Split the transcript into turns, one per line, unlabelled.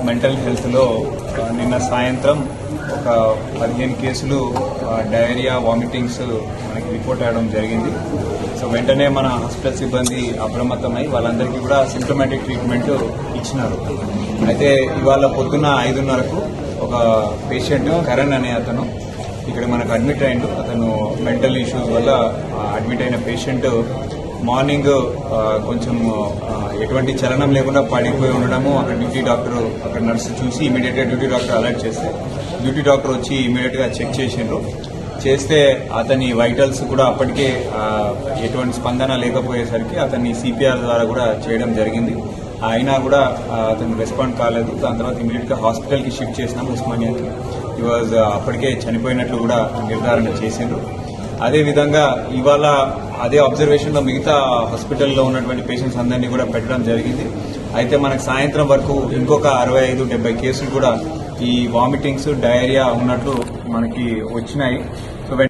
Mental హెల్త్లో నిన్న సాయంత్రం ఒక 15 కేసులు డయేరియా వామిటింగ్స్ మనకి రిపోర్ట్ అవ్వడం జరిగింది. సో వెంటనే మన హాస్పిటల్ సిబ్బంది అప్రమత్తమై వాళ్ళందరికీ కూడా సింప్టమాటిక్ ట్రీట్మెంట్ ఇచ్చినారు. అయితే ఇవాళ పొద్దున్న 5:30కు ఒక పేషెంట్ కరణ్ అనే అతను ఇక్కడ మనకు అడ్మిట్ అయ్యిండు. అతను మెంటల్ ఇష్యూస్ వల్ల అడ్మిట్ అయిన పేషెంట్ మార్నింగ్ కొంచెం ఎటువంటి చలనం లేకుండా పడిపోయి ఉండడము అక్కడ డ్యూటీ డాక్టర్ అక్కడ నర్సు చూసి ఇమీడియట్గా డ్యూటీ డాక్టర్ అలర్ట్ చేస్తే డ్యూటీ డాక్టర్ వచ్చి ఇమీడియట్గా చెక్ చేసిండ్రు. చేస్తే అతని వైటల్స్ కూడా అప్పటికే ఎటువంటి స్పందన లేకపోయేసరికి అతన్ని సిపిఆర్ ద్వారా కూడా చేయడం జరిగింది. అయినా కూడా అతను రెస్పాండ్ కాలేదు. దాని తర్వాత ఇమీడియట్గా హాస్పిటల్కి షిఫ్ట్ చేసినాం ఉస్మానియాకి. ఈ వాజ్ అప్పటికే చనిపోయినట్లు కూడా నిర్ధారణ చేసిండ్రు. అదేవిధంగా ఇవాళ అదే అబ్జర్వేషన్లో మిగతా హాస్పిటల్లో ఉన్నటువంటి పేషెంట్స్ అందరినీ కూడా పెట్టడం జరిగింది. అయితే మనకు సాయంత్రం వరకు ఇంకొక 65-70 కేసులు కూడా ఈ వామిటింగ్స్ డయేరియా ఉన్నట్లు మనకి వచ్చినాయి. సో